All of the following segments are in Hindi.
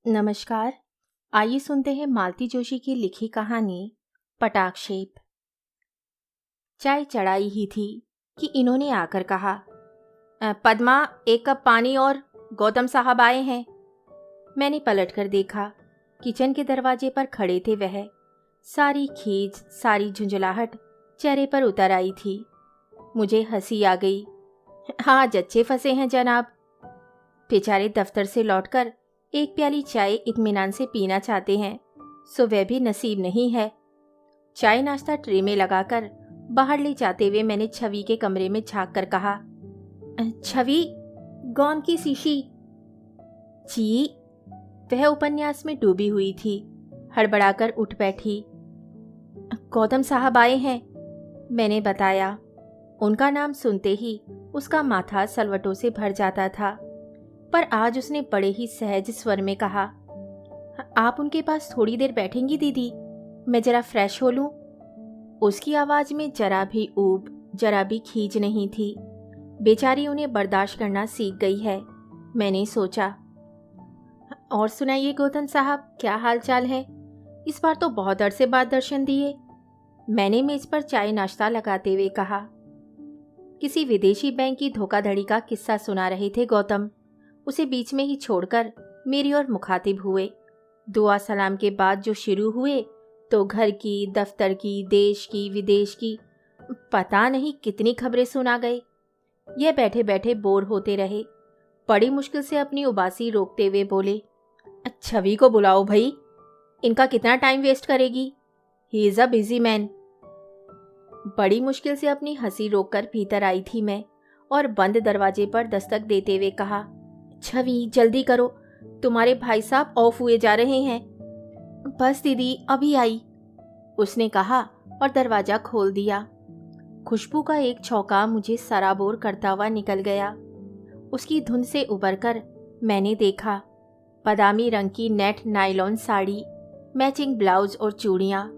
नमस्कार। आइए सुनते हैं मालती जोशी की लिखी कहानी पटाक्षेप। चाय चढ़ाई ही थी कि इन्होंने आकर कहा, पद्मा, एक कप पानी और गौतम साहब आए हैं। मैंने पलटकर देखा। किचन के दरवाजे पर खड़े थे वह। सारी खीज, सारी झुंझलाहट चेहरे पर उतर आई थी। मुझे हंसी आ गई। हाँ, जच्चे फंसे हैं जनाब। बेचारे दफ्तर से लौटकर एक प्याली चाय इत्मीनान से पीना चाहते हैं, सो वह भी नसीब नहीं है। चाय नाश्ता ट्रे में लगाकर बाहर ले जाते हुए मैंने छवि के कमरे में झांक कर कहा, छवि, गोंद की शीशी। जी। वह उपन्यास में डूबी हुई थी। हड़बड़ाकर उठ बैठी। गौतम साहब आए हैं, मैंने बताया। उनका नाम सुनते ही उसका माथा सलवटों से भर जाता था, पर आज उसने बड़े ही सहज स्वर में कहा, आप उनके पास थोड़ी देर बैठेंगी दीदी? मैं जरा फ्रेश हो लूं। उसकी आवाज में जरा भी ऊब, जरा भी खींच नहीं थी। बेचारी उन्हें बर्दाश्त करना सीख गई है, मैंने सोचा। और सुनाइए गौतम साहब, क्या हाल चाल है? इस बार तो बहुत अरसे बाद दर्शन दिए, मैंने मेज पर चाय नाश्ता लगाते हुए कहा। किसी विदेशी बैंक की धोखाधड़ी का किस्सा सुना रहे थे गौतम। उसे बीच में ही छोड़कर मेरी ओर मुखातिब हुए। दुआ सलाम के बाद जो शुरू हुए तो घर की, दफ्तर की, देश की, विदेश की, पता नहीं कितनी खबरें सुना गए। यह बैठे बैठे बोर होते रहे। बड़ी मुश्किल से अपनी उबासी रोकते हुए बोले, छवि को बुलाओ भाई, इनका कितना टाइम वेस्ट करेगी? He is a busy man. बड़ी मुश्किल से अपनी हंसी रोककर भीतर आई थी मैं और बंद दरवाजे पर दस्तक देते हुए कहा, छवि जल्दी करो, तुम्हारे भाई साहब ऑफ हुए जा रहे हैं। बस दीदी, अभी आई, उसने कहा और दरवाजा खोल दिया। खुशबू का एक छौंका मुझे सराबोर करता हुआ निकल गया। उसकी धुन से उबरकर मैंने देखा, बादामी रंग की net nylon sari, matching blouse और चूड़ियाँ,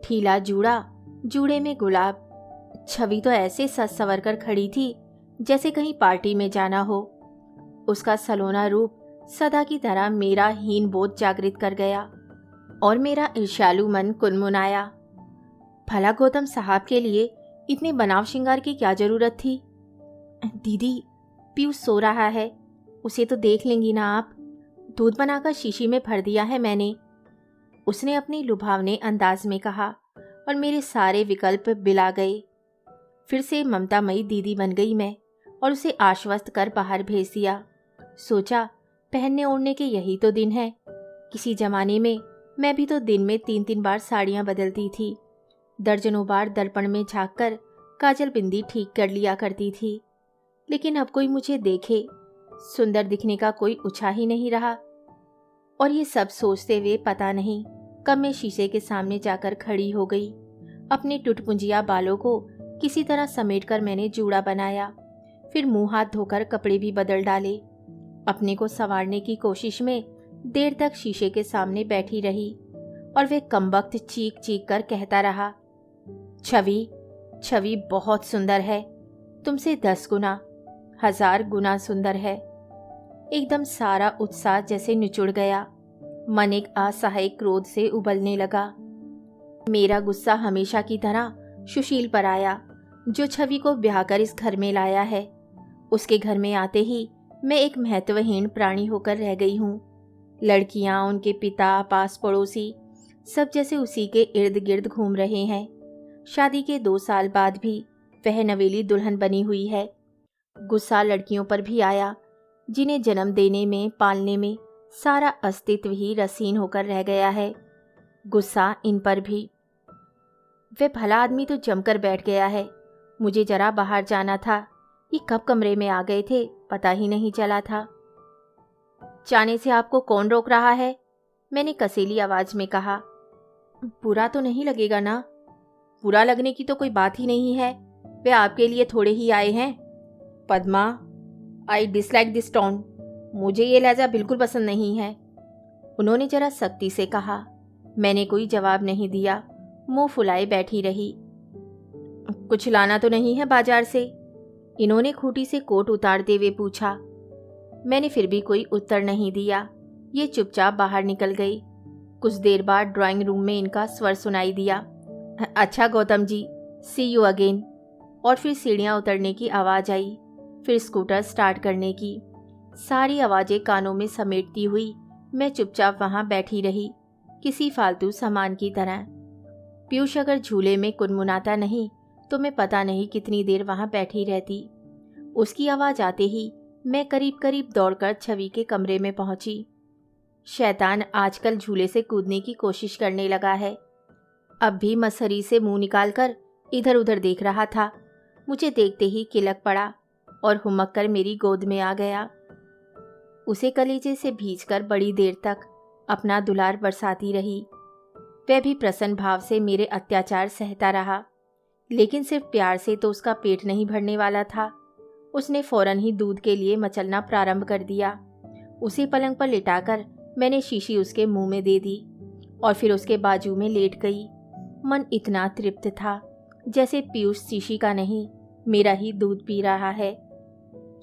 ठीला जूड़ा, जूड़े में गुलाब। छवि तो ऐसे सज संवर कर खड़ी थी जैसे कहीं पार्टी में जाना हो। उसका सलोना रूप सदा की तरह मेरा हीन बोध जागृत कर गया और मेरा ईर्ष्यालु मन कुनमुनाया। भला गौतम साहब के लिए इतने बनाव श्रृंगार की क्या जरूरत थी? दीदी, पीयूष सो रहा है, उसे तो देख लेंगी ना आप? दूध बनाकर शीशी में भर दिया है मैंने, उसने अपने लुभावने अंदाज में कहा और मेरे सारे विकल्प बिला गए। फिर से ममतामयी दीदी बन गई मैं और उसे आश्वस्त कर बाहर भेज दिया। सोचा, पहनने ओढ़ने के यही तो दिन है। किसी जमाने में मैं भी तो दिन में 3-3 बार साड़ियाँ बदलती थी। दर्जनों बार दर्पण में झांककर काजल बिंदी ठीक कर लिया करती थी। लेकिन अब कोई मुझे देखे, सुंदर दिखने का कोई उछा ही नहीं रहा। और ये सब सोचते हुए पता नहीं कब मैं शीशे के सामने जाकर खड़ी हो गई। अपने टुटपुंजिया बालों को किसी तरह समेटकर मैंने जूड़ा बनाया, फिर मुंह हाथ धोकर कपड़े भी बदल डाले। अपने को संवारने की कोशिश में देर तक शीशे के सामने बैठी रही और वह कमबख्त चीख चीख कर कहता रहा, छवि, छवि बहुत सुंदर है, तुमसे 10 गुना, 1000 गुना सुंदर है। एकदम सारा उत्साह जैसे निचुड़ गया। मन एक असहाय क्रोध से उबलने लगा। मेरा गुस्सा हमेशा की तरह सुशील पर आया, जो छवि को ब्याह कर इस घर में लाया है। उसके घर में आते ही मैं एक महत्वहीन प्राणी होकर रह गई हूँ। लड़कियाँ, उनके पिता, पास पड़ोसी, सब जैसे उसी के इर्द गिर्द घूम रहे हैं। शादी के 2 साल बाद भी वह नवेली दुल्हन बनी हुई है। गुस्सा लड़कियों पर भी आया, जिन्हें जन्म देने में, पालने में सारा अस्तित्व ही रसीन होकर रह गया है। गुस्सा इन पर भी। वह भला आदमी तो जमकर बैठ गया है। मुझे जरा बाहर जाना था, ये कब कमरे में आ गए थे पता ही नहीं चला था। जाने से आपको कौन रोक रहा है? मैंने कसीली आवाज में कहा। बुरा तो नहीं लगेगा ना? बुरा लगने की तो कोई बात ही नहीं है, वे आपके लिए थोड़े ही आए हैं। Padma, I dislike this tone, मुझे ये लहजा बिल्कुल पसंद नहीं है, उन्होंने जरा सख्ती से कहा। मैंने कोई जवाब नहीं दिया, मुंह फुलाए बैठी रही। कुछ लाना तो नहीं है बाजार से? इन्होंने खूंटी से कोट उतारते हुए पूछा। मैंने फिर भी कोई उत्तर नहीं दिया। ये चुपचाप बाहर निकल गई। कुछ देर बाद ड्राइंग रूम में इनका स्वर सुनाई दिया, अच्छा गौतम जी, सी यू अगेन। और फिर सीढ़ियाँ उतरने की आवाज़ आई, फिर स्कूटर स्टार्ट करने की। सारी आवाज़ें कानों में समेटती हुई मैं चुपचाप वहाँ बैठी रही, किसी फालतू सामान की तरह। पीयूष अगर झूले में कुनमुनाता नहीं तो मैं पता नहीं कितनी देर वहाँ बैठी रहती। उसकी आवाज़ आते ही मैं करीब करीब दौड़कर छवि के कमरे में पहुंची। शैतान आजकल झूले से कूदने की कोशिश करने लगा है। अब भी मसहरी से मुंह निकालकर इधर उधर देख रहा था। मुझे देखते ही किलक पड़ा और हुमक कर मेरी गोद में आ गया। उसे कलेजे से भींचकर बड़ी देर तक अपना दुलार बरसाती रही। वह भी प्रसन्न भाव से मेरे अत्याचार सहता रहा, लेकिन सिर्फ प्यार से तो उसका पेट नहीं भरने वाला था। उसने फौरन ही दूध के लिए मचलना प्रारंभ कर दिया। उसे पलंग पर लिटाकर मैंने शीशी उसके मुंह में दे दी और फिर उसके बाजू में लेट गई। मन इतना तृप्त था जैसे पीयूष शीशी का नहीं, मेरा ही दूध पी रहा है।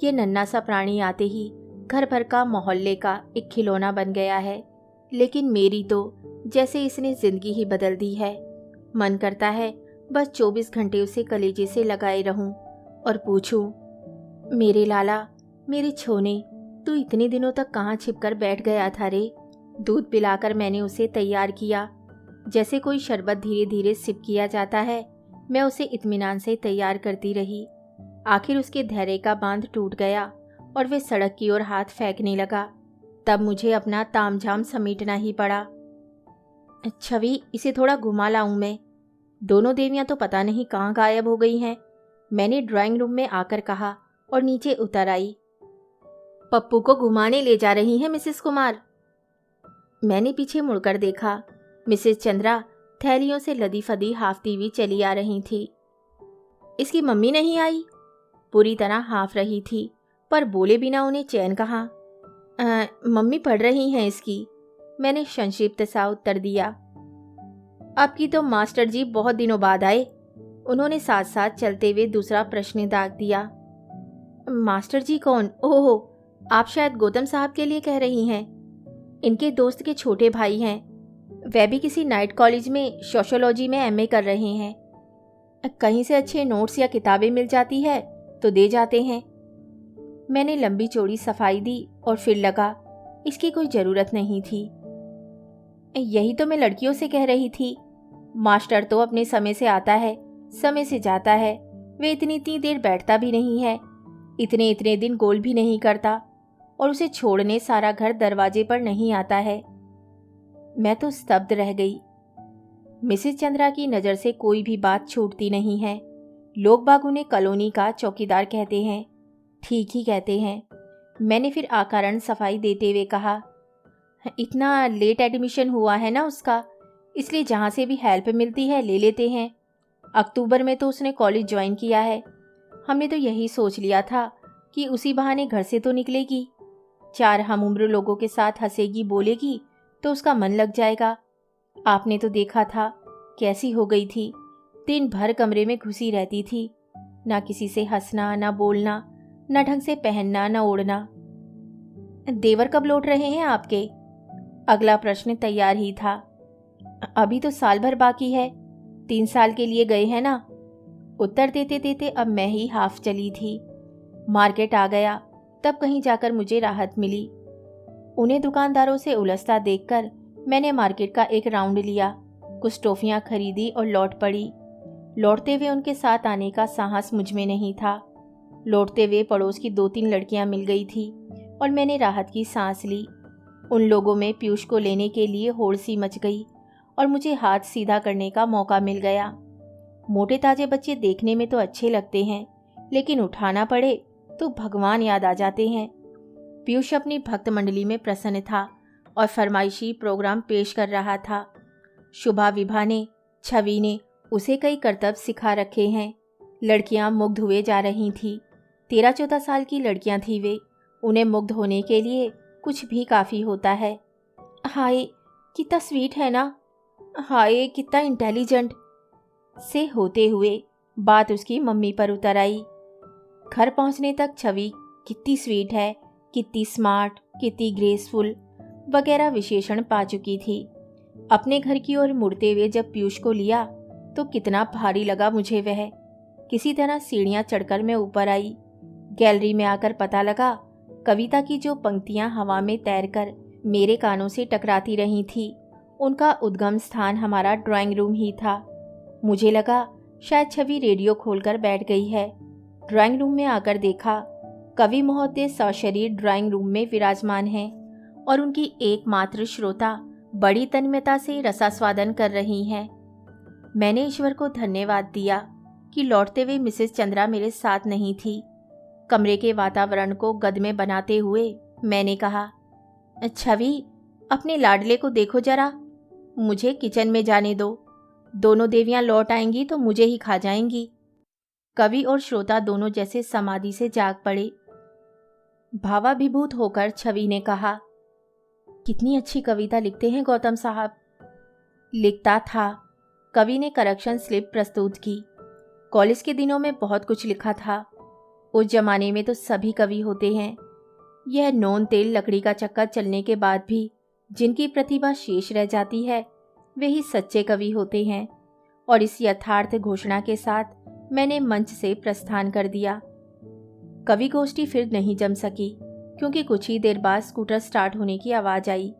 ये नन्हा सा प्राणी आते ही घर भर का मोहल्ले का एक खिलौना बन गया है, लेकिन मेरी तो जैसे इसने जिंदगी ही बदल दी है। मन करता है बस 24 घंटे उसे कलेजे से लगाए रहूं और पूछूं, मेरे लाला, मेरे छोने, तू इतने दिनों तक कहाँ छिपकर बैठ गया था रे? दूध पिलाकर मैंने उसे तैयार किया। जैसे कोई शरबत धीरे धीरे सिप किया जाता है, मैं उसे इत्मीनान से तैयार करती रही। आखिर उसके धैर्य का बांध टूट गया और वह सड़क की ओर हाथ फेंकने लगा। तब मुझे अपना तामझाम समेटना ही पड़ा। छवि, इसे थोड़ा घुमा लाऊं मैं? दोनों देवियां तो पता नहीं कहाँ गायब हो गई हैं। मैंने ड्राइंग रूम में आकर कहा और नीचे उतर आई। पप्पू को घुमाने ले जा रही हैं मिसेस कुमार। मैंने पीछे मुड़कर देखा। मिसेस चंद्रा थैलियों से लदी फदी हाफती हुई चली आ रही थी। इसकी मम्मी नहीं आई? पूरी तरह हाफ रही थी, पर बोले बिना उन्हें चैन कहाँ। मम्मी पढ़ रही हैं इसकी, मैंने संक्षिप्त सा उत्तर दिया। अब की तो मास्टर जी बहुत दिनों बाद आए, उन्होंने साथ साथ चलते हुए दूसरा प्रश्न दाग दिया। मास्टर जी कौन? ओह, आप शायद गौतम साहब के लिए कह रही हैं। इनके दोस्त के छोटे भाई हैं। वह भी किसी नाइट कॉलेज में सोशियोलॉजी में एमए कर रहे हैं। कहीं से अच्छे नोट्स या किताबें मिल जाती है तो दे जाते हैं। मैंने लंबी चौड़ी सफाई दी और फिर लगा, इसकी कोई ज़रूरत नहीं थी। यही तो मैं लड़कियों से कह रही थी। मास्टर तो अपने समय से आता है, समय से जाता है। वे इतनी देर बैठता भी नहीं है, इतने दिन गोल भी नहीं करता, और उसे छोड़ने सारा घर दरवाजे पर नहीं आता है। मैं तो स्तब्ध रह गई। मिसेस चंद्रा की नज़र से कोई भी बात छूटती नहीं है। लोग बाग उन्हें कॉलोनी का चौकीदार कहते हैं। ठीक ही कहते हैं। मैंने फिर अकारण सफाई देते हुए कहा, इतना लेट एडमिशन हुआ है ना उसका, इसलिए जहाँ से भी हेल्प मिलती है ले लेते हैं। अक्टूबर में तो उसने कॉलेज ज्वाइन किया है। हमने तो यही सोच लिया था कि उसी बहाने घर से तो निकलेगी, 4 हम उम्र लोगों के साथ हंसेगी बोलेगी तो उसका मन लग जाएगा। आपने तो देखा था कैसी हो गई थी, दिन भर कमरे में घुसी रहती थी, ना किसी से हंसना, ना बोलना, ना ढंग से पहनना, ना ओढ़ना। देवर कब लौट रहे हैं आपके? अगला प्रश्न तैयार ही था। अभी तो साल भर बाकी है, 3 साल के लिए गए हैं ना। उत्तर देते देते अब मैं ही हाफ चली थी। मार्केट आ गया, तब कहीं जाकर मुझे राहत मिली। उन्हें दुकानदारों से उलझता देखकर मैंने मार्केट का एक राउंड लिया, कुछ टॉफियां खरीदी और लौट पड़ी। लौटते हुए उनके साथ आने का साहस मुझ में नहीं था। लौटते हुए पड़ोस की 2-3 लड़कियां मिल गई थी और मैंने राहत की सांस ली। उन लोगों में पीयूष को लेने के लिए होड़ सी मच गई और मुझे हाथ सीधा करने का मौका मिल गया। मोटे ताजे बच्चे देखने में तो अच्छे लगते हैं, लेकिन उठाना पड़े तो भगवान याद आ जाते हैं। पीयूष अपनी भक्त मंडली में प्रसन्न था और फरमाइशी प्रोग्राम पेश कर रहा था। शुभा, विभा ने, छवि ने उसे कई करतब सिखा रखे हैं। लड़कियां मुग्ध हुए जा रही थीं। 13-14 साल की लड़कियां थी वे। उन्हें मुग्ध होने के लिए कुछ भी काफ़ी होता है। हाय कितना स्वीट है ना, हाय कितना इंटेलिजेंट से होते हुए बात उसकी मम्मी पर उतर आई। घर पहुंचने तक छवि कितनी स्वीट है, कितनी स्मार्ट, कितनी ग्रेसफुल, वगैरह विशेषण पा चुकी थी। अपने घर की ओर मुड़ते हुए जब पीयूष को लिया तो कितना भारी लगा मुझे वह। किसी तरह सीढ़ियां चढ़कर मैं ऊपर आई। गैलरी में आकर पता लगा कविता की जो पंक्तियां हवा में तैरकर मेरे कानों से टकराती रही थी, उनका उद्गम स्थान हमारा ड्राइंग रूम ही था। मुझे लगा शायद छवि रेडियो खोलकर बैठ गई है। ड्राइंग रूम में आकर देखा कवि महोदय सशरीर ड्राइंग रूम में विराजमान हैं और उनकी एकमात्र श्रोता बड़ी तन्मयता से रसास्वादन कर रही हैं। मैंने ईश्वर को धन्यवाद दिया कि लौटते हुए मिसेस चंद्रा मेरे साथ नहीं थी। कमरे के वातावरण को गदमे बनाते हुए मैंने कहा, छवि, अपने लाडले को देखो जरा, मुझे किचन में जाने दो। दोनों देवियां लौट आएंगी तो मुझे ही खा जाएंगी। कवि और श्रोता दोनों जैसे समाधि से जाग पड़े। भावाभिभूत होकर छवि ने कहा, कितनी अच्छी कविता लिखते हैं गौतम साहब। लिखता था। कवि ने करेक्शन स्लिप प्रस्तुत की। कॉलेज के दिनों में बहुत कुछ लिखा था। उस जमाने में तो सभी कवि होते हैं। यह नोन तेल लकड़ी का चक्का चलने के बाद भी जिनकी प्रतिभा शेष रह जाती है वे ही सच्चे कवि होते हैं। और इस यथार्थ घोषणा के साथ मैंने मंच से प्रस्थान कर दिया। कवि गोष्ठी फिर नहीं जम सकी क्योंकि कुछ ही देर बाद स्कूटर स्टार्ट होने की आवाज़ आई।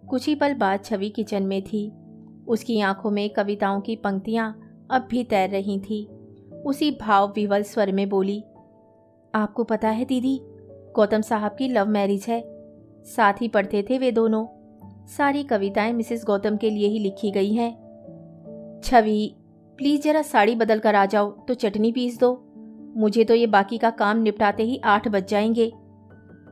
कुछ ही पल बाद छवि किचन में थी। उसकी आंखों में कविताओं की पंक्तियां अब भी तैर रही थी। उसी भाव विवल स्वर में बोली, आपको पता है दीदी, गौतम साहब की लव मैरिज है। साथ ही पढ़ते थे वे दोनों। सारी कविताएं मिसेस गौतम के लिए ही लिखी गई हैं। छवि, प्लीज़ जरा साड़ी बदल कर आ जाओ तो चटनी पीस दो। मुझे तो ये बाकी का काम निपटाते ही 8 बज जाएंगे।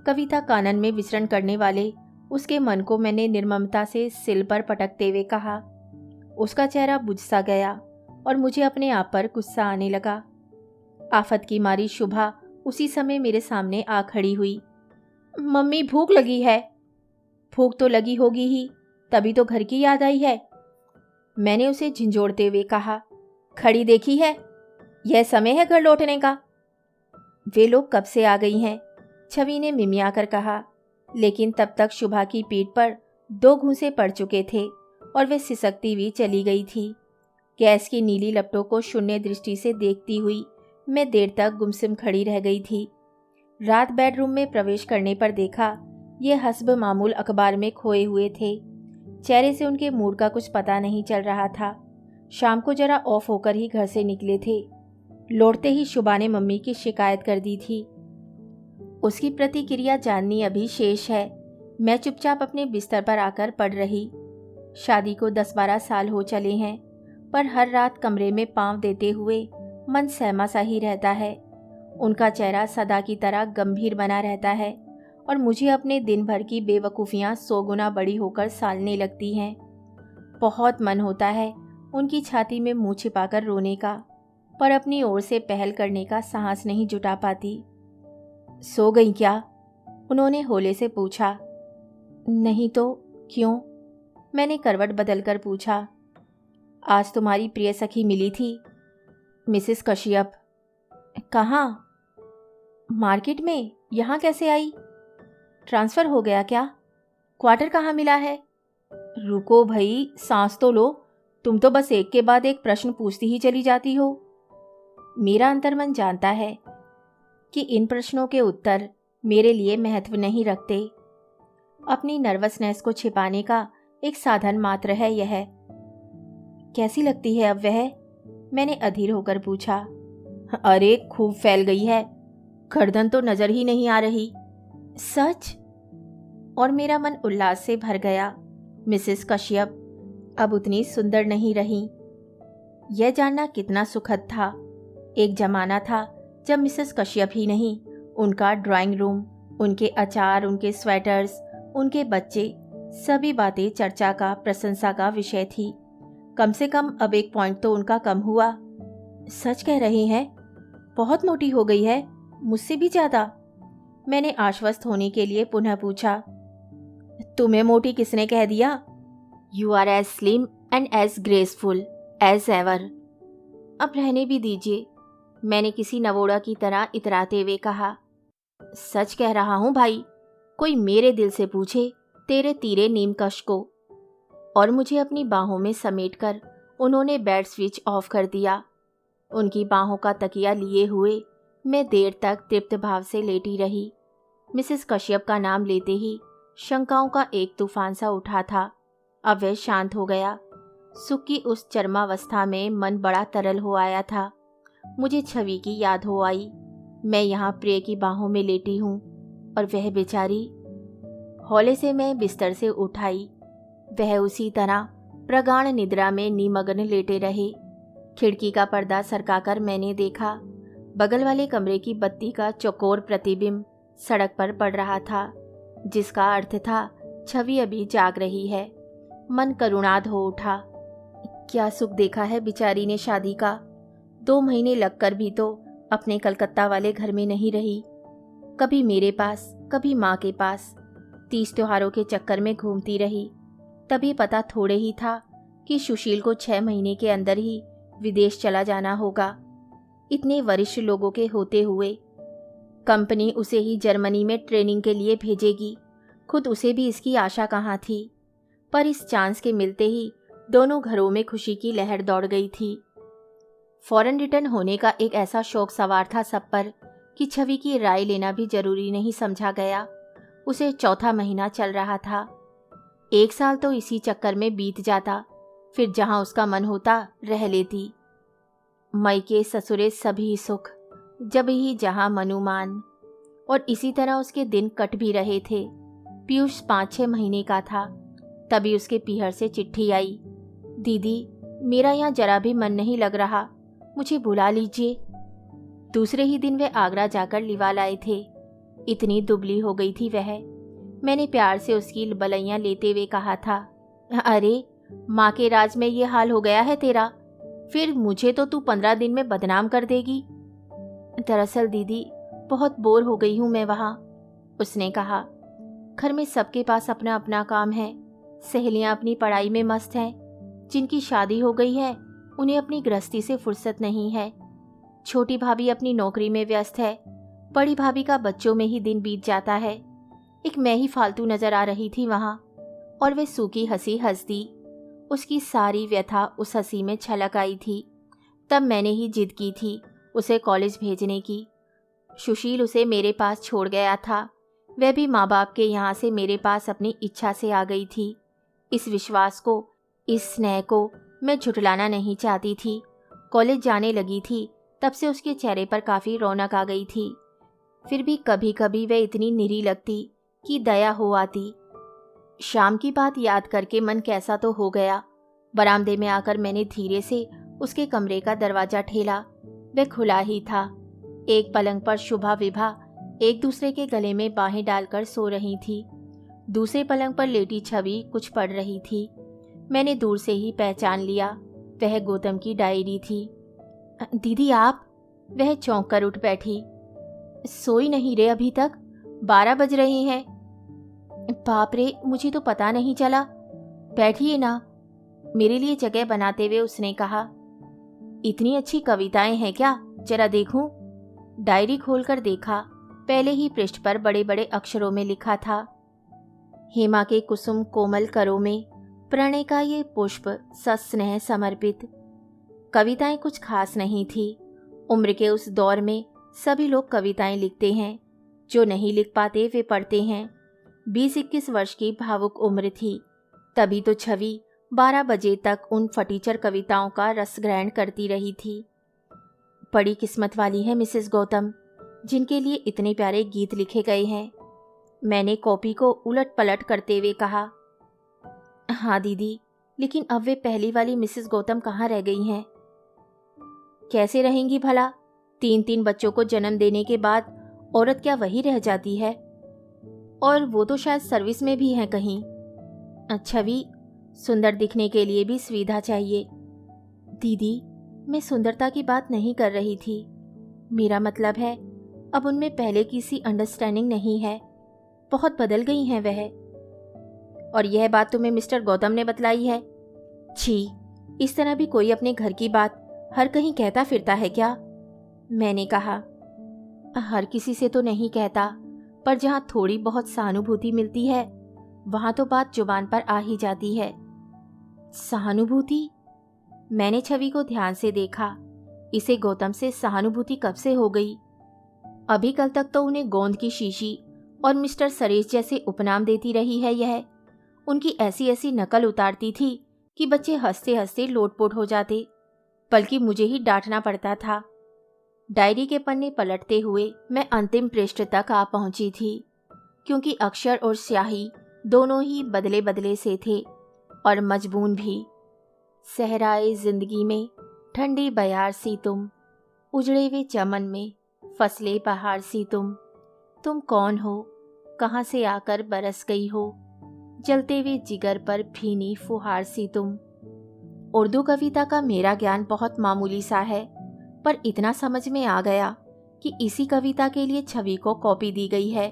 कविता कानन में विचरण करने वाले उसके मन को मैंने निर्ममता से सिल पर पटकते हुए कहा। उसका चेहरा बुझ सा गया और मुझे अपने आप पर गुस्सा आने लगा। आफत की मारी शुभा उसी समय मेरे सामने आ खड़ी हुई। मम्मी, भूख लगी है। भूख तो लगी होगी ही, तभी तो घर की याद आई है। मैंने उसे झिंझोड़ते हुए कहा, खड़ी देखी है, यह समय है घर लौटने का। वे लोग कब से आ गई हैं, छवि ने मिमिया कर कहा। लेकिन तब तक शुभा की पीठ पर 2 घूंसे पड़ चुके थे और वे सिसकती हुई चली गई थी। गैस की नीली लपटों को शून्य दृष्टि से देखती हुई मैं देर तक गुमसुम खड़ी रह गई थी। रात बेडरूम में प्रवेश करने पर देखा ये हस्ब मामूल अखबार में खोए हुए थे। चेहरे से उनके मूड का कुछ पता नहीं चल रहा था। शाम को जरा ऑफ होकर ही घर से निकले थे। लौटते ही शुभा ने मम्मी की शिकायत कर दी थी। उसकी प्रतिक्रिया जाननी अभी शेष है। मैं चुपचाप अपने बिस्तर पर आकर पड़ रही। शादी को 10-12 साल हो चले हैं, पर हर रात कमरे में पांव देते हुए मन सहमा सा ही रहता है। उनका चेहरा सदा की तरह गंभीर बना रहता है और मुझे अपने दिन भर की बेवकूफ़ियाँ 100 गुना बड़ी होकर सालने लगती हैं। बहुत मन होता है उनकी छाती में मुँह छिपाकर रोने का, पर अपनी ओर से पहल करने का साहस नहीं जुटा पाती। सो गई क्या? उन्होंने होले से पूछा। नहीं तो क्यों? मैंने करवट बदलकर पूछा। आज तुम्हारी प्रिय सखी मिली थी, मिसेस कश्यप। कहाँ? मार्केट में। यहाँ कैसे आई? ट्रांसफ़र हो गया क्या? क्वार्टर कहाँ मिला है? रुको भाई, सांस तो लो। तुम तो बस एक के बाद एक प्रश्न पूछती ही चली जाती हो। मेरा अंतर्मन जानता है कि इन प्रश्नों के उत्तर मेरे लिए महत्व नहीं रखते। अपनी नर्वसनेस को छिपाने का एक साधन मात्र है यह। कैसी लगती है अब वह? मैंने अधीर होकर पूछा। अरे, खूब फैल गई है। गर्दन तो नजर ही नहीं आ रही। सच? और मेरा मन उल्लास से भर गया। मिसेस कश्यप अब उतनी सुंदर नहीं रही। यह जानना कितना सुखद था। एक जमाना था जब मिसेस कश्यप ही नहीं, उनका ड्राइंग रूम, उनके अचार, उनके स्वेटर्स, उनके बच्चे, सभी बातें चर्चा का, प्रशंसा का विषय थी। कम से कम अब एक पॉइंट तो उनका कम हुआ। सच कह रही हैं? बहुत मोटी हो गई है, मुझसे भी ज़्यादा। मैंने आश्वस्त होने के लिए पुनः पूछा। तुम्हें मोटी किसने कह दिया? You are as slim and as graceful as ever. अब रहने भी दीजिए, मैंने किसी नवोड़ा की तरह इतराते हुए कहा। सच कह रहा हूँ भाई, कोई मेरे दिल से पूछे तेरे तीरे नीमकश को। और मुझे अपनी बाहों में समेटकर उन्होंने बेड स्विच ऑफ कर दिया। उनकी बाहों का तकिया लिए हुए मैं देर तक तृप्त भाव से लेटी रही। मिसेस कश्यप का नाम लेते ही शंकाओं का एक तूफान सा उठा था। अब वह शांत हो गया। सुख की उस चरमावस्था में मन बड़ा तरल हो आया था। मुझे छवि की याद हो आई। मैं यहाँ प्रिय की बाहों में लेटी हूँ और वह बेचारी। हौले से मैं बिस्तर से उठाई। वह उसी तरह प्रगाढ़ निद्रा में निमग्न लेटे रहे। खिड़की का पर्दा सरकाकर मैंने देखा। बगल वाले कमरे की बत्ती का चौकोर प्रतिबिंब सड़क पर पड़ रहा था, जिसका अर्थ था छवि अभी जाग रही है। मन करुणाद हो उठा। क्या सुख देखा है बेचारी ने शादी का। 2 महीने लगकर भी तो अपने कलकत्ता वाले घर में नहीं रही। कभी मेरे पास, कभी माँ के पास 30 त्योहारों के चक्कर में घूमती रही। तभी पता थोड़े ही था कि सुशील को 6 महीने के अंदर ही विदेश चला जाना होगा। इतने वरिष्ठ लोगों के होते हुए कंपनी उसे ही जर्मनी में ट्रेनिंग के लिए भेजेगी। खुद उसे भी इसकी आशा कहाँ थी। पर इस चांस के मिलते ही दोनों घरों में खुशी की लहर दौड़ गई थी। फॉरेन रिटर्न होने का एक ऐसा शौक सवार था सब पर कि छवि की राय लेना भी जरूरी नहीं समझा गया। उसे 4था महीना चल रहा था। 1 साल तो इसी चक्कर में बीत जाता, फिर जहां उसका मन होता रह लेती। मई के ससुरे सभी सुख, जब ही जहां मनुमान। और इसी तरह उसके दिन कट भी रहे थे। पीयूष 5-6 महीने का था। तभी उसके पीहर से चिट्ठी आई। दीदी, मेरा यहाँ जरा भी मन नहीं लग रहा, मुझे बुला लीजिए। दूसरे ही दिन वे आगरा जाकर लिवा लाए थे। इतनी दुबली हो गई थी वह। मैंने प्यार से उसकी बलैयां लेते हुए कहा था, अरे माँ के राज में ये हाल हो गया है तेरा, फिर मुझे तो तू 15 दिन में बदनाम कर देगी। दरअसल दीदी, बहुत बोर हो गई हूँ मैं वहाँ, उसने कहा। घर में सबके पास अपना अपना काम है। सहेलियाँ अपनी पढ़ाई में मस्त हैं। जिनकी शादी हो गई है उन्हें अपनी गृहस्थी से फुर्सत नहीं है। छोटी भाभी अपनी नौकरी में व्यस्त है। बड़ी भाभी का बच्चों में ही दिन बीत जाता है। एक मैं ही फालतू नजर आ रही थी वहाँ। और वे सूखी हंसी हंस दी। उसकी सारी व्यथा उस हंसी में छलक आई थी। तब मैंने ही जिद की थी उसे कॉलेज भेजने की। सुशील उसे मेरे पास छोड़ गया था। वह भी माँ बाप के यहाँ से मेरे पास अपनी इच्छा से आ गई थी। इस विश्वास को, इस स्नेह को मैं झुठलाना नहीं चाहती थी। कॉलेज जाने लगी थी तब से उसके चेहरे पर काफ़ी रौनक आ गई थी। फिर भी कभी कभी वह इतनी निरी लगती कि दया हो आती। शाम की बात याद करके मन कैसा तो हो गया। बरामदे में आकर मैंने धीरे से उसके कमरे का दरवाज़ा ठेला। वह खुला ही था। एक पलंग पर शुभा विभा एक दूसरे के गले में बाहें डालकर सो रही थी। दूसरे पलंग पर लेटी छवि कुछ पढ़ रही थी। मैंने दूर से ही पहचान लिया, वह गौतम की डायरी थी। दीदी आप? वह चौंक कर उठ बैठी। सोई नहीं रे अभी तक? 12 बज रहे हैं। बाप रे, मुझे तो पता नहीं चला। बैठिए ना, मेरे लिए जगह बनाते हुए उसने कहा। इतनी अच्छी कविताएं हैं क्या? जरा देखूं। डायरी खोलकर देखा। पहले ही पृष्ठ पर बड़े बड़े अक्षरों में लिखा था, हेमा के कुसुम कोमल करों में प्रणय का ये पुष्प सस्नेह समर्पित। कविताएं कुछ खास नहीं थी। उम्र के उस दौर में सभी लोग कविताएं लिखते हैं। जो नहीं लिख पाते वे पढ़ते हैं। 20-21 वर्ष की भावुक उम्र थी। तभी तो छवि 12 बजे तक उन फटीचर कविताओं का रस ग्रहण करती रही थी। बड़ी किस्मत वाली है मिसेस गौतम, जिनके लिए इतने प्यारे गीत लिखे गए हैं। मैंने कॉपी को उलट पलट करते हुए कहा। हाँ दीदी, लेकिन अब वे पहली वाली मिसेस गौतम कहाँ रह गई हैं? कैसे रहेंगी भला? 3-3 बच्चों को जन्म देने के बाद औरत क्या वही रह जाती है? और वो तो शायद सर्विस में भी हैं कहीं। छवि, सुंदर दिखने के लिए भी सुविधा चाहिए। दीदी, मैं सुंदरता की बात नहीं कर रही थी। मेरा मतलब है अब उनमें पहले की सी अंडरस्टैंडिंग नहीं है। बहुत बदल गई हैं वह। और यह बात तुम्हें मिस्टर गौतम ने बतलाई है? छी, इस तरह भी कोई अपने घर की बात हर कहीं कहता फिरता है क्या? मैंने कहा। हर किसी से तो नहीं कहता, पर जहाँ थोड़ी बहुत सहानुभूति मिलती है वहां तो बात जुबान पर आ ही जाती है। सहानुभूति? मैंने छवि को ध्यान से देखा। इसे गौतम से सहानुभूति कब से हो गई? अभी कल तक तो उन्हें गोंद की शीशी और मिस्टर सरेश जैसे उपनाम देती रही है यह। उनकी ऐसी ऐसी नकल उतारती थी कि बच्चे हंसते हंसते लोटपोट हो जाते, बल्कि मुझे ही डांटना पड़ता था। डायरी के पन्ने पलटते हुए मैं अंतिम पृष्ठ तक आ पहुंची थी, क्योंकि अक्षर और स्याही दोनों ही बदले बदले से थे और मजबून भी। सहराए जिंदगी में ठंडी बयार सी तुम, उजड़े हुए चमन में फसले बहार सी तुम कौन हो, कहाँ से आकर बरस गई हो, जलते हुए जिगर पर भीनी फुहार सी तुम। उर्दू कविता का मेरा ज्ञान बहुत मामूली सा है, पर इतना समझ में आ गया कि इसी कविता के लिए छवि को कॉपी दी गई है।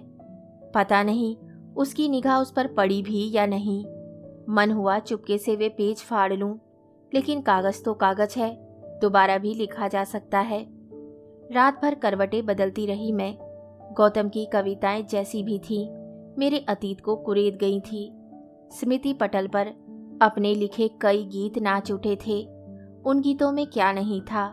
पता नहीं उसकी निगाह उस पर पड़ी भी या नहीं। मन हुआ चुपके से वे पेज फाड़ लूं, लेकिन कागज तो कागज है, दोबारा भी लिखा जा सकता है। रात भर करवटें बदलती रही मैं। गौतम की कविताएं जैसी भी थीं, मेरे अतीत को कुरेद गई थी। स्मृति पटल पर अपने लिखे कई गीत नाच उठे थे। उन गीतों में क्या नहीं था?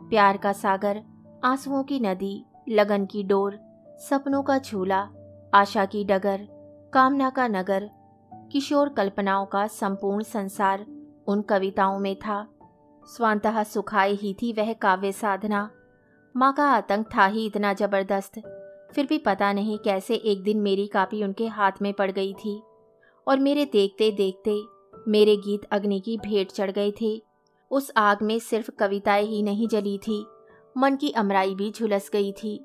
प्यार का सागर, आंसुओं की नदी, लगन की डोर, सपनों का झूला, आशा की डगर, कामना का नगर, किशोर कल्पनाओं का संपूर्ण संसार उन कविताओं में था। स्वांतः सुखाई ही थी वह काव्य साधना। माँ का आतंक था ही इतना जबरदस्त, फिर भी पता नहीं कैसे एक दिन मेरी कॉपी उनके हाथ में पड़ गई थी और मेरे देखते देखते मेरे गीत अग्नि की भेंट चढ़ गए थे। उस आग में सिर्फ कविताएं ही नहीं जली थी, मन की अमराई भी झुलस गई थी।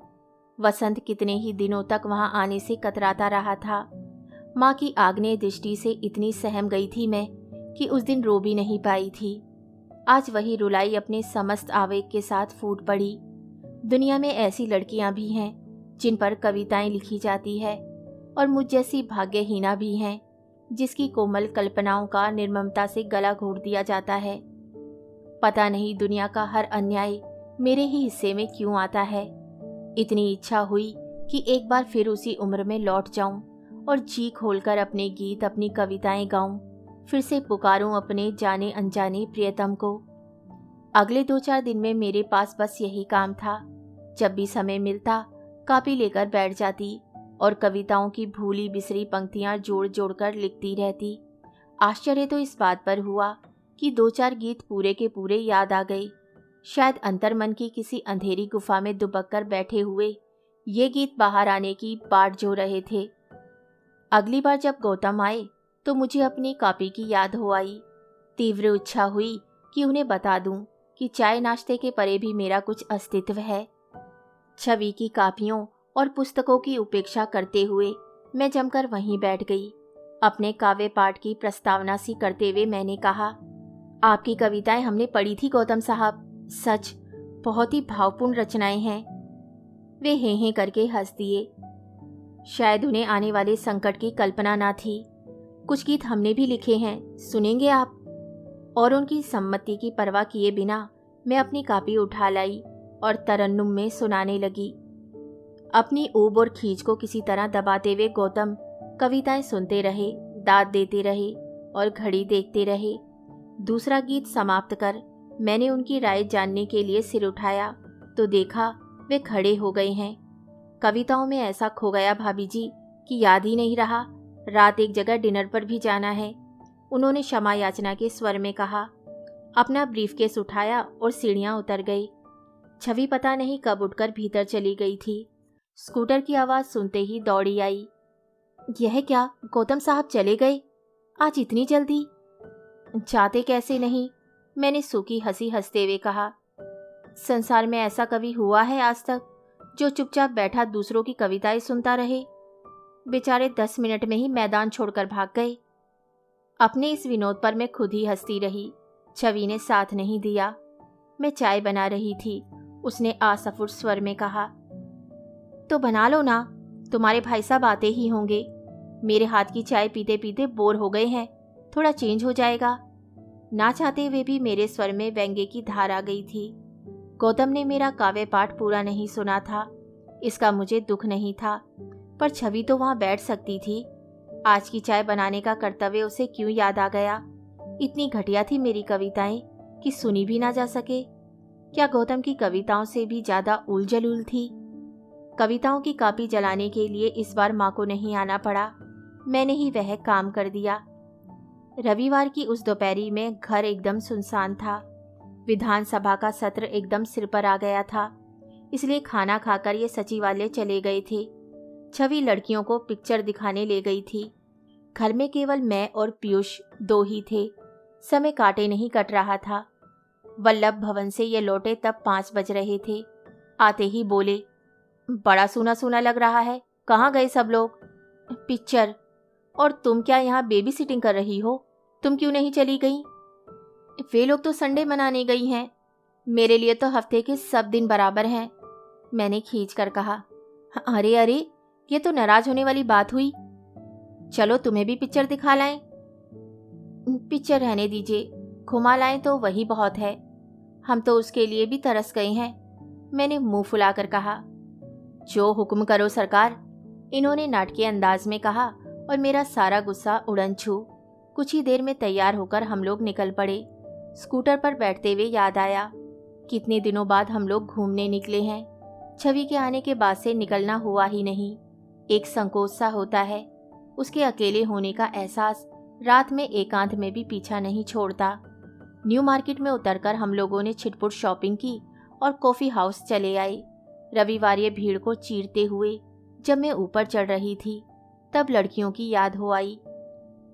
वसंत कितने ही दिनों तक वहां आने से कतराता रहा था। माँ की आग्नेय दृष्टि से इतनी सहम गई थी मैं कि उस दिन रो भी नहीं पाई थी। आज वही रुलाई अपने समस्त आवेग के साथ फूट पड़ी। दुनिया में ऐसी लड़कियां भी हैं जिन पर कविताएं लिखी जाती है, और मुझ जैसी भाग्यहीना भी हैं जिसकी कोमल कल्पनाओं का निर्ममता से गला घोट दिया जाता है। पता नहीं दुनिया का हर अन्याय मेरे ही हिस्से में क्यों आता है। इतनी इच्छा हुई कि एक बार फिर उसी उम्र में लौट जाऊं और जी खोलकर अपने गीत, अपनी कविताएं गाऊं, फिर से पुकारूं अपने जाने अनजाने प्रियतम को। अगले 2-4 दिन में मेरे पास बस यही काम था। जब भी समय मिलता कॉपी लेकर बैठ जाती और कविताओं की भूली बिसरी पंक्तियां जोड़ जोड़कर लिखती रहती। आश्चर्य तो इस बात पर हुआ कि 2-4 गीत पूरे के पूरे याद आ गए। शायद अंतर्मन की किसी अंधेरी गुफा में दुबक कर बैठे हुए ये गीत बाहर आने की बाट जो रहे थे। अगली बार जब गौतम आए तो मुझे अपनी कॉपी की याद हो आई। तीव्र इच्छा हुई कि उन्हें बता दूं कि चाय नाश्ते के परे भी मेरा कुछ अस्तित्व है। छवि की कॉपियों और पुस्तकों की उपेक्षा करते हुए मैं जमकर वहीं बैठ गई। अपने काव्य पाठ की प्रस्तावना सी करते हुए मैंने कहा, आपकी कविताएं हमने पढ़ी थी गौतम साहब, सच बहुत ही भावपूर्ण रचनाएं हैं। वे हें हें करके हंस दिए। शायद उन्हें आने वाले संकट की कल्पना ना थी। कुछ गीत हमने भी लिखे हैं, सुनेंगे आप? और उनकी सम्मति की परवाह किए बिना मैं अपनी कॉपी उठा लाई और तरन्नुम में सुनाने लगी। अपनी ऊब और खींच को किसी तरह दबाते हुए गौतम कविताएं सुनते रहे, दाद देते रहे और घड़ी देखते रहे। दूसरा गीत समाप्त कर मैंने उनकी राय जानने के लिए सिर उठाया तो देखा वे खड़े हो गए हैं। कविताओं में ऐसा खो गया भाभी जी कि याद ही नहीं रहा। रात एक जगह डिनर पर भी जाना है, उन्होंने क्षमा याचना के स्वर में कहा। अपना ब्रीफकेस उठाया और सीढ़ियां उतर गई। छवि पता नहीं कब उठकर भीतर चली गई थी। स्कूटर की आवाज़ सुनते ही दौड़ी आई। यह क्या, गौतम साहब चले गए आज इतनी जल्दी? जाते कैसे नहीं, मैंने सूखी हंसी हंसते हुए कहा। संसार में ऐसा कभी हुआ है आज तक जो चुपचाप बैठा दूसरों की कविताएं सुनता रहे? बेचारे 10 मिनट में ही मैदान छोड़कर भाग गए। अपने इस विनोद पर मैं खुद ही हंसती रही। छवि ने साथ नहीं दिया। मैं चाय बना रही थी, उसने असफुर स्वर में कहा, तो बना लो ना, तुम्हारे भाई साहब आते ही होंगे। मेरे हाथ की चाय पीते पीते बोर हो गए हैं, थोड़ा चेंज हो जाएगा। ना चाहते हुए भी मेरे स्वर में व्यंग्य की धार आ गई थी। गौतम ने मेरा काव्य पाठ पूरा नहीं सुना था, इसका मुझे दुख नहीं था, पर छवि तो वहां बैठ सकती थी। आज की चाय बनाने का कर्तव्य उसे क्यों याद आ गया? इतनी घटिया थी मेरी कविताएं कि सुनी भी ना जा सके। क्या गौतम की कविताओं से भी ज्यादा उलझुल थी? कविताओं की कॉपी जलाने के लिए इस बार माँ को नहीं आना पड़ा, मैंने ही वह काम कर दिया। रविवार की उस दोपहरी में घर एकदम सुनसान था। विधानसभा का सत्र एकदम सिर पर आ गया था, इसलिए खाना खाकर ये सचिवालय चले गए थे। छवि लड़कियों को पिक्चर दिखाने ले गई थी। घर में केवल मैं और पीयूष दो ही थे। समय काटे नहीं कट रहा था। वल्लभ भवन से ये लौटे तब 5 बज रहे थे। आते ही बोले, बड़ा सूना सूना लग रहा है, कहाँ गए सब लोग? पिक्चर। और तुम क्या यहाँ बेबी सिटिंग कर रही हो? तुम क्यों नहीं चली गई? वे लोग तो संडे मनाने गई हैं, मेरे लिए तो हफ्ते के सब दिन बराबर हैं, मैंने खींच कर कहा। अरे अरे, ये तो नाराज होने वाली बात हुई। चलो तुम्हें भी पिक्चर दिखा लाएं। पिक्चर रहने दीजिए, घुमा लाएं तो वही बहुत है। हम तो उसके लिए भी तरस गए हैं, मैंने मुंह फुलाकर कहा। जो हुक्म करो सरकार, इन्होंने नाटकीय अंदाज में कहा और मेरा सारा गुस्सा उड़न छू। कुछ ही देर में तैयार होकर हम लोग निकल पड़े। स्कूटर पर बैठते हुए याद आया, कितने दिनों बाद हम लोग घूमने निकले हैं। छवि के आने के बाद से निकलना हुआ ही नहीं। एक संकोच सा होता है, उसके अकेले होने का एहसास रात में एकांत में भी पीछा नहीं छोड़ता। न्यू मार्केट में उतरकर हम लोगों ने छिटपुट शॉपिंग की और कॉफ़ी हाउस चले आए। रविवार ये भीड़ को चीरते हुए जब मैं ऊपर चढ़ रही थी तब लड़कियों की याद हो आई।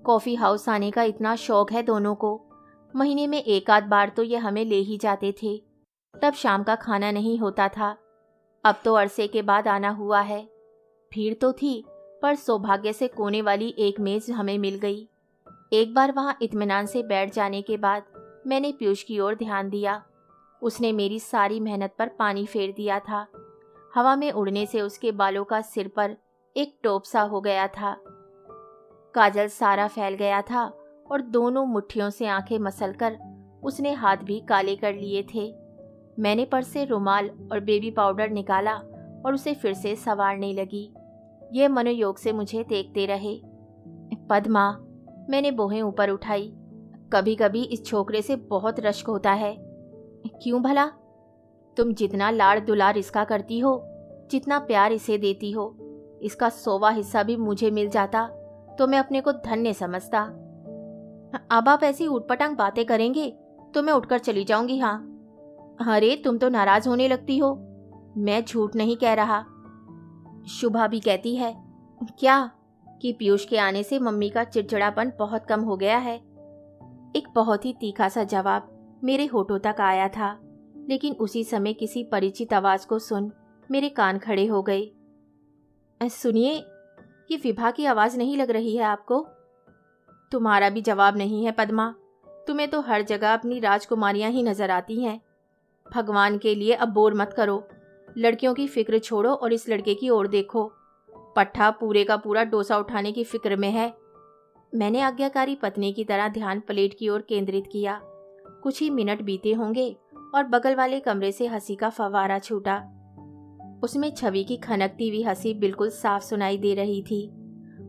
कॉफ़ी हाउस आने का इतना शौक है दोनों को। महीने में एक आध बार तो ये हमें ले ही जाते थे। तब शाम का खाना नहीं होता था, अब तो अरसे के बाद आना हुआ है। भीड़ तो थी, पर सौभाग्य से कोने वाली एक मेज हमें मिल गई। एक बार वहाँ इत्मीनान से बैठ जाने के बाद मैंने पीयूष की ओर ध्यान दिया। उसने मेरी सारी मेहनत पर पानी फेर दिया था। हवा में उड़ने से उसके बालों का सिर पर एक टोप सा हो गया था। काजल सारा फैल गया था और दोनों मुट्ठियों से आंखें मसलकर उसने हाथ भी काले कर लिए थे। मैंने पर्स से रुमाल और बेबी पाउडर निकाला और उसे फिर से संवारने लगी। ये मनोयोग से मुझे देखते रहे। पद्मा, मैंने बोहें ऊपर उठाई, कभी कभी इस छोकरे से बहुत रश्क होता है। क्यों भला? तुम जितना लाड़ दुलार इसका करती हो, जितना प्यार इसे देती हो, इसका 100वां हिस्सा भी मुझे मिल जाता तो मैं अपने को धन्य समझता। अब आप ऐसी उटपटांग बातें करेंगे तो मैं उठकर चली जाऊंगी। हाँ। अरे तुम तो नाराज होने लगती हो, मैं झूठ नहीं कह रहा। शुभा भी कहती है। क्या? कि पीयूष के आने से मम्मी का चिड़चिड़ापन बहुत कम हो गया है। एक बहुत ही तीखा सा जवाब मेरे होठों तक आया था, लेकिन उसी समय किसी परिचित आवाज को सुन मेरे कान खड़े हो गए। सुनिए, ये विभा की आवाज नहीं लग रही है आपको? तुम्हारा भी जवाब नहीं है पद्मा, तुम्हें तो हर जगह अपनी राजकुमारियां ही नजर आती हैं। भगवान के लिए अब बोर मत करो, लड़कियों की फिक्र छोड़ो और इस लड़के की ओर देखो। पट्ठा पूरे का पूरा डोसा उठाने की फिक्र में है। मैंने आज्ञाकारी पत्नी की तरह ध्यान प्लेट की ओर केंद्रित किया। कुछ ही मिनट बीते होंगे और बगल वाले कमरे से हंसी का फव्वारा छूटा। उसमें छवि की खनकती हुई हंसी बिल्कुल साफ सुनाई दे रही थी।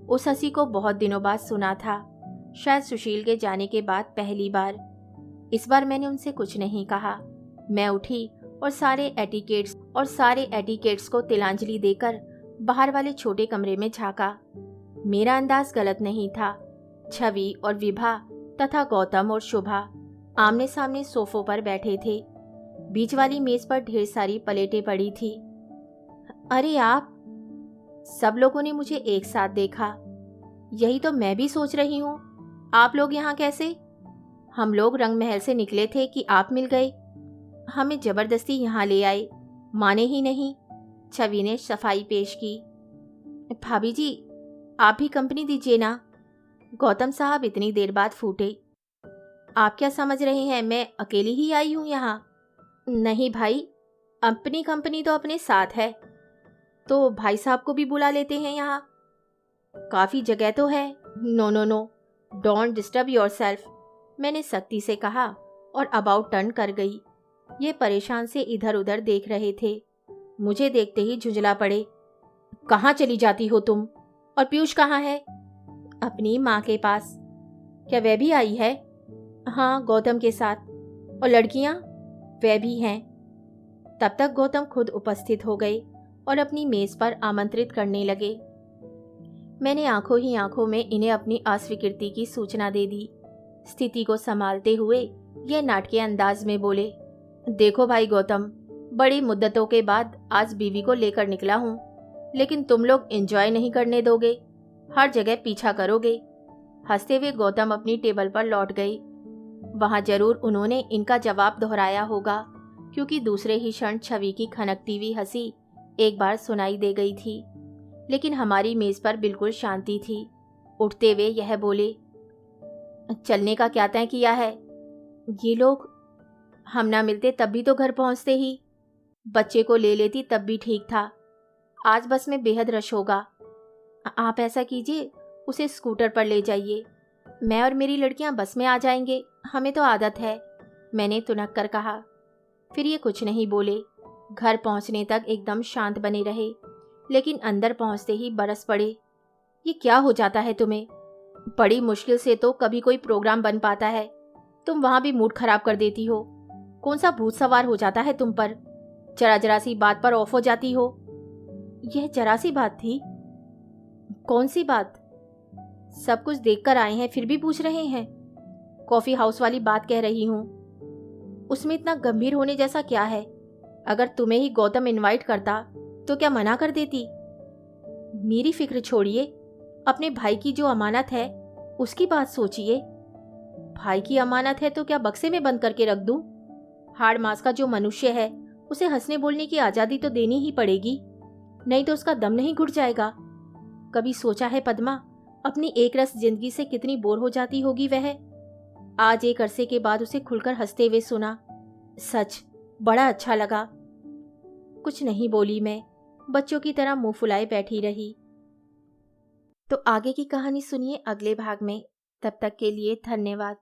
उस हंसी को बहुत दिनों बाद सुना था, शायद सुशील के जाने के बाद पहली बार। इस बार मैंने उनसे कुछ नहीं कहा। मैं उठी और सारे एटिकेट्स को तिलांजलि देकर बाहर वाले छोटे कमरे में झांका। मेरा अंदाज गलत नहीं था। छवि और विभा तथा गौतम और शुभा आमने सामने सोफों पर बैठे थे। बीच वाली मेज पर ढेर सारी प्लेटें पड़ी थी। अरे आप! सब लोगों ने मुझे एक साथ देखा। यही तो मैं भी सोच रही हूँ, आप लोग यहाँ कैसे? हम लोग रंग महल से निकले थे कि आप मिल गए। हमें जबरदस्ती यहाँ ले आए, माने ही नहीं। छवि ने सफाई पेश की। भाभी जी, आप भी कंपनी दीजिए ना। गौतम साहब इतनी देर बाद फूटे। आप क्या समझ रहे हैं मैं अकेली ही आई हूँ यहाँ? नहीं भाई, अपनी कंपनी तो अपने साथ है, तो भाई साहब को भी बुला लेते हैं यहाँ। काफ़ी जगह तो है। No no no, don't disturb yourself, मैंने सख्ती से कहा और अबाउट टर्न कर गई। ये परेशान से इधर उधर देख रहे थे। मुझे देखते ही झुंझला पड़े। कहाँ चली जाती हो तुम? और पीयूष कहाँ है? अपनी माँ के पास। क्या वह भी आई है? हाँ, गौतम के साथ। और लड़कियाँ? वह भी हैं। तब तक गौतम खुद उपस्थित हो गए और अपनी मेज पर आमंत्रित करने लगे। मैंने आंखों ही आंखों में इन्हें अपनी अस्वीकृति की सूचना दे दी। स्थिति को संभालते हुए यह नाटकीय अंदाज में बोले, देखो भाई गौतम, बड़ी मुद्दतों के बाद आज बीवी को लेकर निकला हूँ, लेकिन तुम लोग एंजॉय नहीं करने दोगे, हर जगह पीछा करोगे। हंसते हुए गौतम अपनी टेबल पर लौट गए। वहां जरूर उन्होंने इनका जवाब दोहराया होगा, क्योंकि दूसरे ही क्षण छवि की खनकती हुई हंसी एक बार सुनाई दे गई थी। लेकिन हमारी मेज पर बिल्कुल शांति थी। उठते हुए यह बोले, चलने का क्या तय किया है? ये लोग, हम ना मिलते तब भी तो घर पहुंचते ही। बच्चे को ले लेती तब भी ठीक था। आज बस में बेहद रश होगा। आप ऐसा कीजिए, उसे स्कूटर पर ले जाइए। मैं और मेरी लड़कियां बस में आ जाएंगे, हमें तो आदत है, मैंने तुनक कर कहा। फिर ये कुछ नहीं बोले। घर पहुंचने तक एकदम शांत बने रहे, लेकिन अंदर पहुंचते ही बरस पड़े। ये क्या हो जाता है तुम्हें? बड़ी मुश्किल से तो कभी कोई प्रोग्राम बन पाता है, तुम वहां भी मूड खराब कर देती हो। कौन सा भूत सवार हो जाता है तुम पर? जरा जरा सी बात पर ऑफ हो जाती हो। यह जरा सी बात थी? कौन सी बात? सब कुछ देखकर आए हैं फिर भी पूछ रहे हैं। कॉफी हाउस वाली बात कह रही हूँ। उसमें इतना गंभीर होने जैसा क्या है? अगर तुम्हें ही गौतम इनवाइट करता तो क्या मना कर देती? मेरी फिक्र छोड़िए, अपने भाई की जो अमानत है उसकी बात सोचिए। भाई की अमानत है तो क्या बक्से में बंद करके रख दूं? हाड़ मांस का जो मनुष्य है उसे हंसने बोलने की आजादी तो देनी ही पड़ेगी, नहीं तो उसका दम नहीं घुट जाएगा। कभी सोचा है पद्मा, अपनी एक रस जिंदगी से कितनी बोर हो जाती होगी वह? आज एक अरसे के बाद उसे खुलकर हंसते हुए सुना। सच बड़ा अच्छा लगा। कुछ नहीं बोली मैं, बच्चों की तरह मुंह फुलाए बैठी रही। तो आगे की कहानी सुनिए अगले भाग में। तब तक के लिए धन्यवाद।